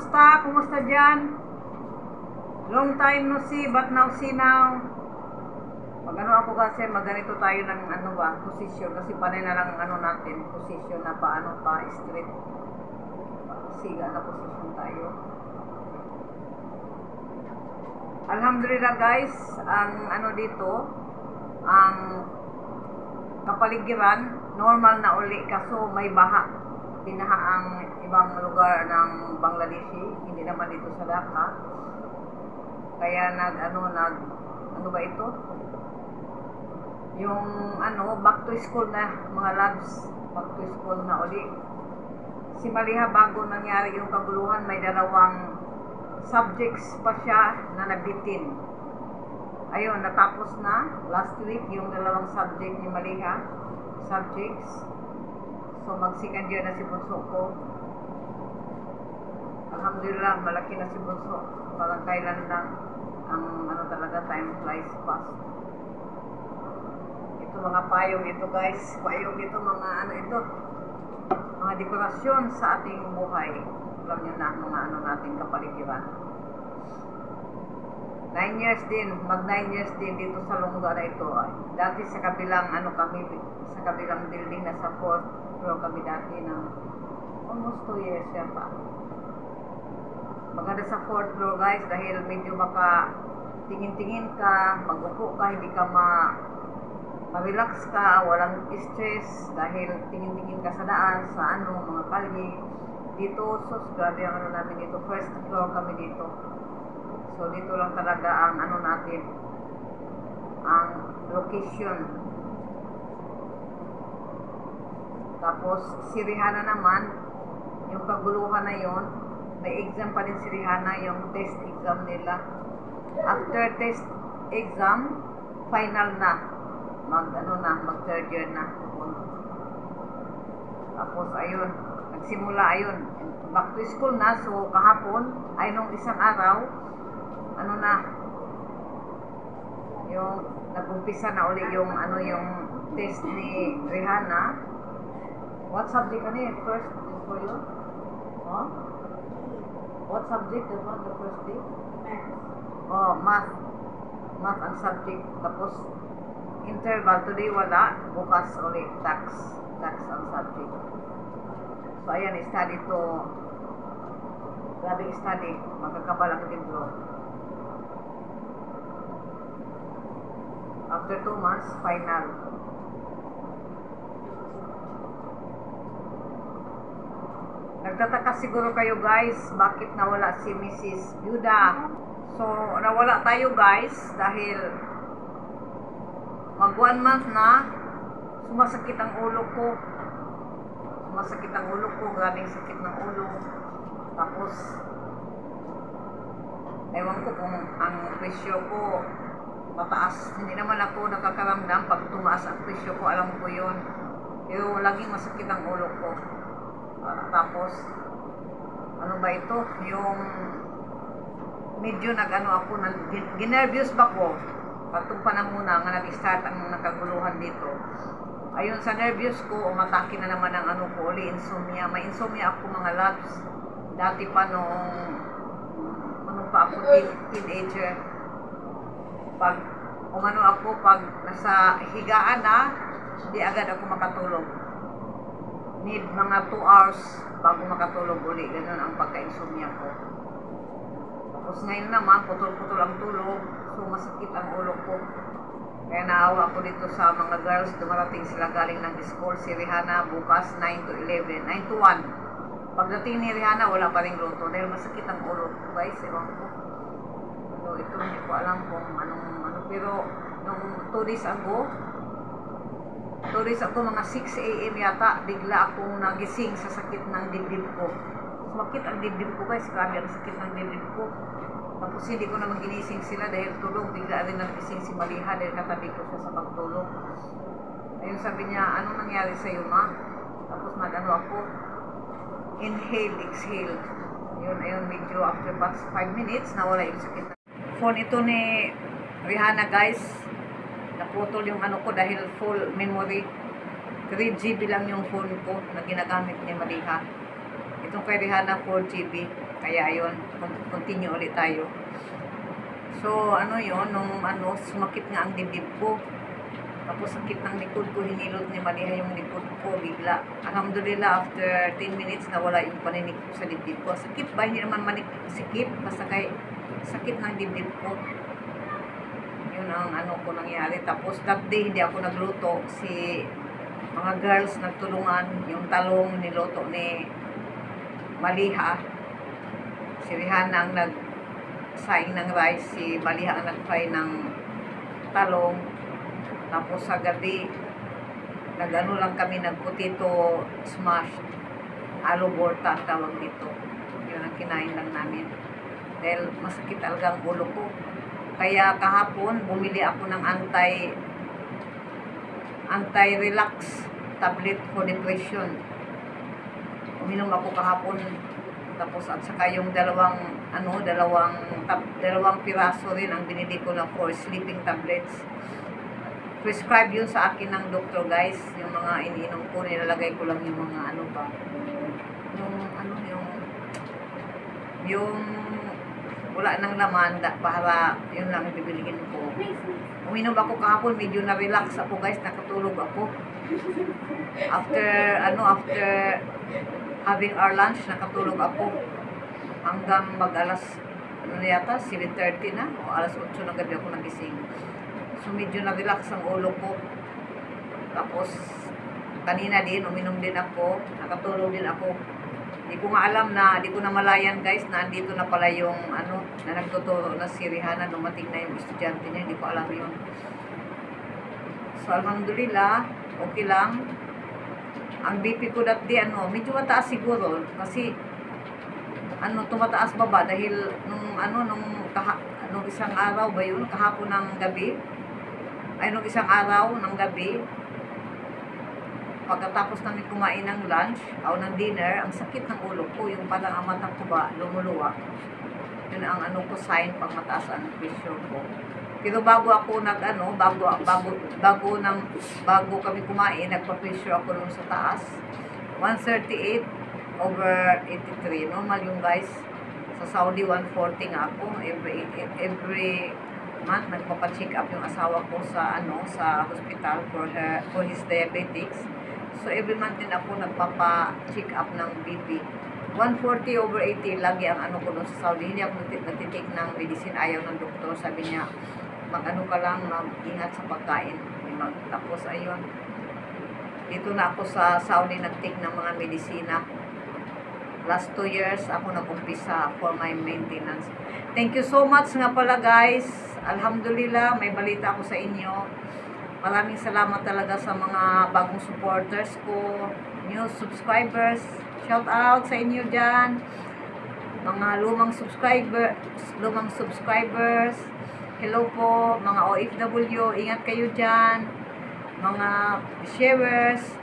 Kumusta? Kumusta dyan? Long time no see, but now see now. Mag-ano ako kasi, magganito tayo ng ano ba, posisyon. Kasi panay na lang ano natin, posisyon na paano pa, straight. Siga na posisyon tayo. Alhamdulillah guys, ang ano dito, ang kapaligiran, normal na uli, kaso may baha. Binaha ang ibang lugar ng Bangladeshi, hindi naman dito sa Dhaka. Kaya ano ba ito? Yung back to school na, mga labs, back to school na uli. Si Maliha, bago nangyari yung kaguluhan, may dalawang subjects pa siya na nabitin. Ayun, natapos na last week yung dalawang subject ni Maliha, subjects. So mag-second year na si Bunso ko. Alhamdulillah, malaki na si Bunso. Parang kailan lang ang talaga, time flies fast. Ito mga payong ito guys, payong ito, mga ito, mga dekorasyon sa ating buhay. Alam nyo na, mga natin kapaligiran. 9 years din, mag 9 years din dito sa lungga na ito. Dati sa kabilang kami, sa kabilang building na sa 4th floor kami dati ng almost 2 years yata. Maganda sa 4th floor guys, dahil medyo baka tingin-tingin ka, mag-upo ka, hindi ka ma-relax ka, walang stress dahil tingin-tingin ka sa daan, sa mga kalye. Dito, grabe ang namin dito, first floor kami dito. So dito lang talaga ang natin, ang location. Tapos si Rihanna naman, yung kaguluhan na yon, may exam pa din si Rihanna, yung test exam nila. After test exam, final na. Mag 3rd year na. Tapos ayun, nagsimula ayun, back to school na. So kahapon ay nung isang araw, yung nag-umpisa na uli yung yung test ni Rihanna. What subject first for you? Huh? What subject the first day? Math. Oh, math ang subject. Tapos interval, today wala, bukas ulit tax ang subject. So ayan, study to, grabe study, magkakabalang din bro. After 2 months, final. Nagtataka siguro kayo guys, bakit nawala si Mrs. Yuda? So, nawala tayo guys dahil mag 1 month na, sumasakit ang ulo ko. Grabing sakit ng ulo. Tapos, ewan ko kung ang presyo ko mataas. Hindi naman ako nakakaramdam pag tumaas ang presyo ko, alam ko yun. Pero laging masakit ang ulo ko. Tapos, ba ito? Yung medyo ako, ginervyos ba ko? Patong pa na muna nga nag-start ang nakaguluhan dito. Ayun, sa nervyos ko, umatake na naman ang ko, uli, insomnia. May insomnia ako mga labs. Dati pa nung pa ako teenager. Pag pag nasa higaan na, hindi agad ako makatulog. Need mga 2 hours bago makatulog uli. Ganun ang pagka-insomnia ko. Tapos ngayon naman, putol-putol ang tulog. So masakit ang ulo ko. Kaya naawa ako dito sa mga girls. Dumarating sila galing ng school. Si Rihanna bukas 9 to 11. 9 to 1. Pagdating ni Rihanna, wala pa rin luto. Dahil masakit ang ulo ko guys. Ewan ko. So ito hindi ko alam kung pero nung 2 days ago, mga 6 AM yata, bigla akong nagising sa sakit ng dibdib ko. Sumakit ang dibdib ko guys, grabe ang sakit ng dibdib ko. Tapos hindi ko naman ginising sila dahil tulog, bigla rin nagising si Maliha dahil katabi ko siya sa pagtulog. Ayun, sabi niya, anong nangyari sa'yo ma? Tapos ako, inhale, exhale. Ayun, medyo after 5 minutes, nawala yung sakit. Phone ito ni Rihanna guys, naputol yung ko dahil full memory. 3GB lang yung phone ko na ginagamit ni Maliha. Itong kay Rihanna 4GB. Kaya yun, continue ulit tayo. So, ano yun, nung sumakit nga ang dibdib ko. Tapos sakit ng likod ko, hinilot ni Maliha yung likod ko, bigla. Alhamdulillah, after 10 minutes, nawala yung paninik ko sa dibdib ko. Sakit ba? Hindi naman sikip, basta kay sakit ng dibdib ko. Yun ang ko nangyari. Tapos that day, hindi ako nagluto. Si mga girls nagtulungan, yung talong niluto ni Maliha. Si Rihanna ang nagsaing ng rice, si Maliha ang nag-fry ng talong. Tapos sa gabi, lang kami, nag-potato smash, alo borta ang tawag dito. Yun ang kinain lang namin. Dahil masakit talaga ang ulo ko. Kaya kahapon, bumili ako ng anti-relax tablet for depression. Uminom ako kahapon. Tapos at saka yung dalawang piraso rin ang binili ko na for sleeping tablets. Prescribe yun sa akin ng doktor, guys. Yung mga iniinom ko, nilalagay ko lang yung mga yung wala nang laman, para yun lang bibilihin ko. Uminom ako kahapon, medyo na-relax ako, guys. Nakatulog ako. After having our lunch, nakatulog ako. Hanggang mag-alas, 7:30 na, o alas 8 ng gabi ako nagising. So, medyo na-relax ang ulo ko. Tapos, kanina din, uminom din ako. Nakatulog din ako. Di ko nga alam di ko na malayan, guys, na andito na pala yung, na nagtuturo na si Rihanna, dumating na yung estudyante niya. Hindi ko alam yun. So, alhamdulillah, okay lang. Ang BP ko that day, medyo mataas siguro. Kasi, tumataas baba dahil nung isang araw ba yun, kahapon ng gabi, nung isang araw ng gabi, pagkatapos namin kumain ng lunch o ng dinner, ang sakit ng ulo ko, yung parang ang mata ko ba, lumuluwa. Yun ang ko sign pag mataas ang pressure ko. Pero bago ako bago kami kumain, nagpa-pressure ako nung sa taas. 138/83. Normal yung, guys. Sa Saudi, 140 nga ako. Every month, nagpapa-check up yung asawa ko sa hospital for his diabetics. So, every month din ako nagpapa-check up ng BP. 140/80 lagi ang ko doon sa Saudi. Hindi ako natitake ng medicine. Ayaw ng doktor. Sabi niya, ka lang, mag-ingat sa pagkain. Tapos, ayun. Dito na ako sa Saudi nag-take ng mga medisina. Last 2 years ako nag-umpisa for my maintenance. Thank you so much nga pala, guys. Alhamdulillah, may balita ako sa inyo. Maraming salamat talaga sa mga bagong supporters ko, new subscribers. Shout out sa inyo dyan. Mga lumang subscribers. Hello po, mga OFW. Ingat kayo dyan. Mga sharers.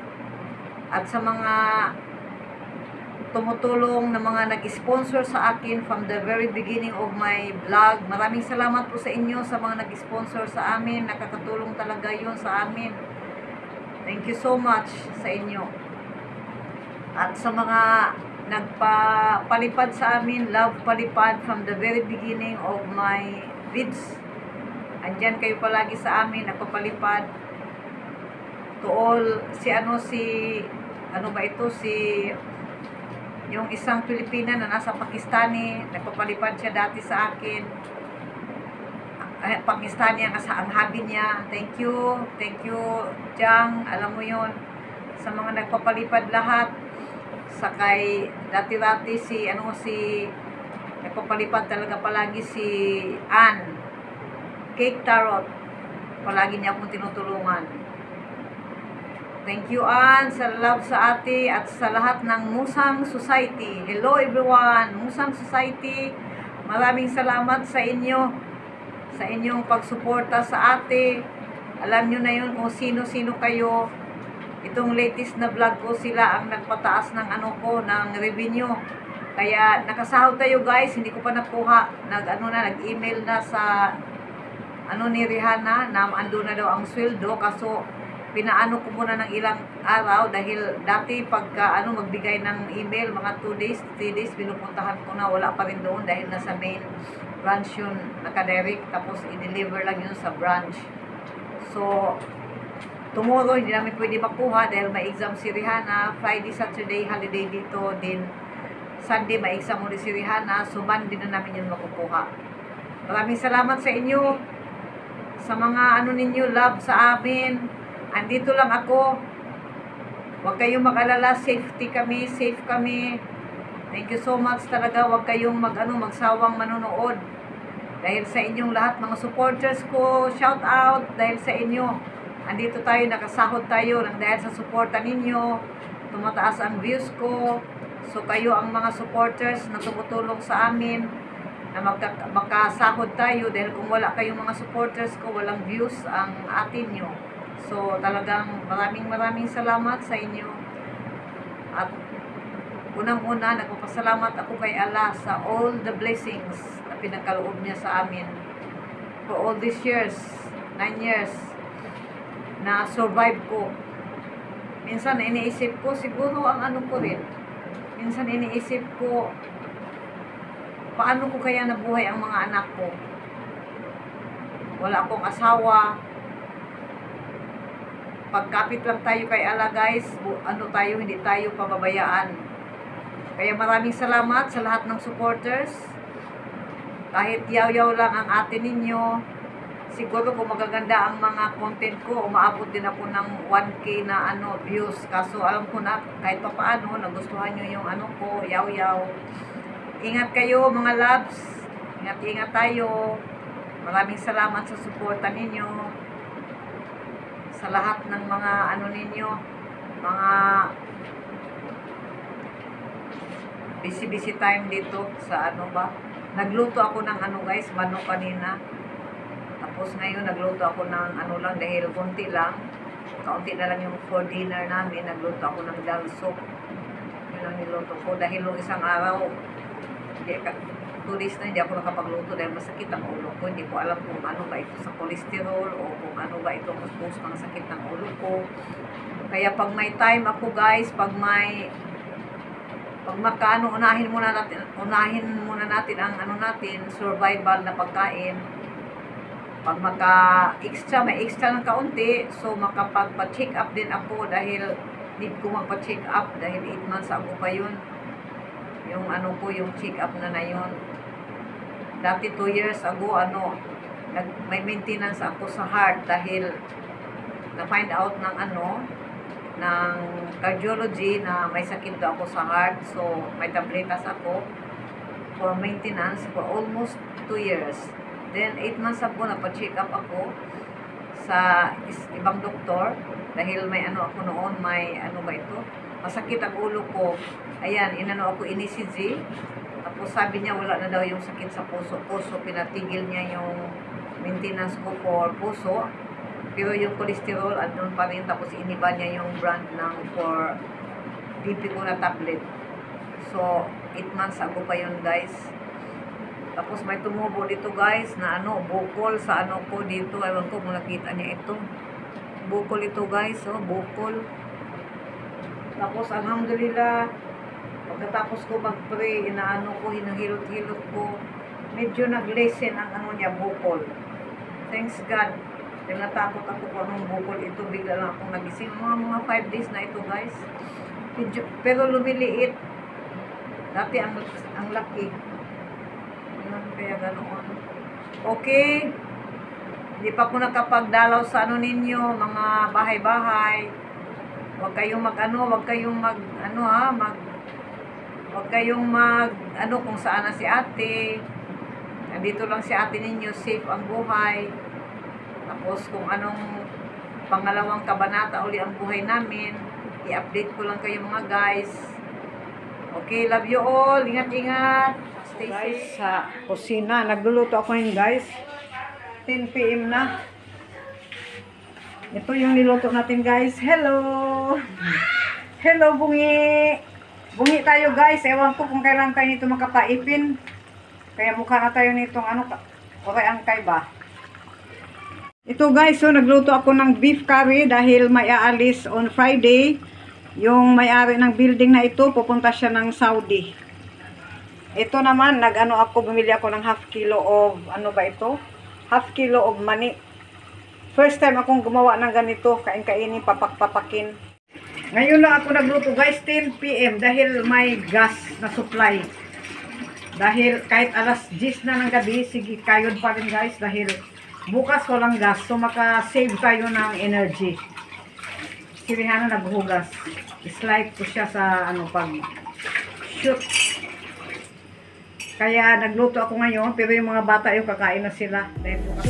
At sa mga tumutulong na mga nag-sponsor sa akin from the very beginning of my vlog. Maraming salamat po sa inyo sa mga nag-sponsor sa amin. Nakakatulong talaga yun sa amin. Thank you so much sa inyo. At sa mga nagpalipad sa amin, love palipad from the very beginning of my vids. Andyan kayo palagi sa amin, nagpapalipad. To all, yung isang Pilipina na nasa Pakistani, nagpapalipad siya dati sa akin. Pakistani ang hobby niya. Thank you, Jang, alam mo yon. Sa mga nagpapalipad lahat, sakay dati-dati nagpapalipad talaga palagi si Ann, Cake Tarot, palagi niya akong tinutulungan. Thank you, Ann, sa love sa ate at sa lahat ng Musang Society. Hello everyone, Musang Society. Maraming salamat sa inyo, sa inyong pagsuporta sa ate. Alam nyo na yun kung sino-sino kayo. Itong latest na vlog ko, sila ang nagpataas ng ng revenue. Kaya nakasahod tayo, guys. Hindi ko pa nakuha. Nag-email na sa ni Rihanna na ando na daw ang sweldo. Kaso pinaano ko muna ng ilang araw dahil dati pagka magbigay ng email, mga 2 days, 3 days, pinupuntahan ko na, wala pa rin doon dahil nasa main branch yun, nakadirect, tapos i-deliver lang yun sa branch. So, tomorrow, hindi namin pwede makuha dahil may exam si Rihanna. Friday, Saturday, holiday dito. Din Sunday, may exam ulit si Rihanna. So, Monday na namin yun makukuha. Maraming salamat sa inyo. Sa mga ninyo, love sa amin. Andito lang ako. Huwag kayong mag-alala. Safety kami. Safe kami. Thank you so much talaga. Huwag kayong magsawang manonood. Dahil sa inyong lahat, mga supporters ko, shout out dahil sa inyo. Andito tayo, nakasahod tayo dahil sa suporta ninyo. Tumataas ang views ko. So kayo ang mga supporters na tumutulong sa amin na makasahod tayo dahil kung wala kayong mga supporters ko, walang views ang atin nyo. So talagang maraming salamat sa inyo. At unang-una, nagpapasalamat ako kay Allah sa all the blessings na pinagkaloob niya sa amin. For all these years, 9 years, na survive ko. Minsan iniisip ko, siguro ang ko rin. Minsan iniisip ko, paano ko kaya nabuhay ang mga anak ko? Wala akong asawa. Pagkapit lang tayo kay Allah guys, hindi tayo pababayaan. Kaya maraming salamat sa lahat ng supporters. Kahit yaw-yaw lang ang atin ninyo, siguro kung magaganda ang mga content ko, umaabot din ako ng 1K na views. Kaso alam ko na kahit pa paano, nagustuhan nyo yung ko, yaw-yaw. Ingat kayo mga loves. Ingat tayo. Maraming salamat sa suporta ninyo. Sa lahat ng mga ninyo, mga busy time dito sa Nagluto ako ng guys, manok kanina. Tapos ngayon nagluto ako ng lang dahil konti lang. Kaunti na lang yung for dinner namin. Nagluto ako ng dal soup. Yun ang niluto ko dahil nung isang araw 2 days na hindi ako nakapagluto dahil masakit ang ulo ko. Hindi ko alam kung ano ba ito sa cholesterol o kung ano ba ito cause ng sakit ng ulo ko. Kaya pag may time ako guys, pag unahin muna natin ang natin, survival na pagkain. Pag may extra ng kaunti, so makapagpa-check up din ako dahil need ko magpa-check up dahil 8 months ako pa yun. Yung yung check up na yun. Dati 2 years ago, may maintenance ako sa heart dahil na-find out ng ng cardiology na may sakit daw ako sa heart. So, may tabletas ako for maintenance for almost 2 years. Then, 8 months ago, napa-check up ako sa ibang doktor dahil may ako noon, may ba ito? Masakit ang ulo ko. Ayan, ako ECG. Tapos sabi niya wala na daw yung sakit sa puso. Pinatigil niya yung maintenance ko for puso. Pero yung cholesterol, andun pa rin. Tapos iniba niya yung brand ng for BP ko na tablet. So, 8 months ago pa yun guys. Tapos may tumubo dito guys na bukol sa ko dito. Ewan ko kung nakita niya ito. Bukol ito guys, bukol. Tapos alhamdulillah, pagkatapos ko mag-pray, hinahilot-hilot ko, medyo nag-lessen ang niya, bukol. Thanks God. Dahil natakot ako kung anong bukol ito, bigla lang akong nagising. Mga 5 days na ito guys. Pero lumiliit. Dati ang laki. Kaya ganoon. Okay. Hindi pa ako nakapagdalaw sa ninyo, mga bahay-bahay. Huwag kayong huwag kayong kung saan na si ate. Nandito lang si ate ninyo, safe ang buhay. Tapos kung anong pangalawang kabanata uli ang buhay namin, i-update ko lang kayo mga guys. Okay, love you all. Ingat-ingat. Stay safe. Sa kusina, nagluluto ako yun guys. 10 PM na. Ito yung niluto natin guys. Hello! Hello, bungi! Bungi tayo guys. Ewan ko kung kailan tayo nito makapaipin. Kaya mukha na tayo nitong okay ang kay ba? Ito guys, so nagluto ako ng beef curry dahil may aalis on Friday. Yung may-ari ng building na ito, pupunta siya ng Saudi. Ito naman, bumili ako ng half kilo of, ano ba ito? Half kilo of mani. First time akong gumawa ng ganito, kain-kainin, papak-papakin. Ngayon lang ako nagluto guys, 10 PM dahil may gas na supply. Dahil kahit alas 10 na ng gabi, sige, kayod pa rin guys dahil bukas walang gas, so maka-save tayo ng energy. Si Rihanna naghugas. Slide ko siya sa pag-shoot. Kaya nagluto ako ngayon, pero yung mga bata yung kakain na sila. Dahil bukas.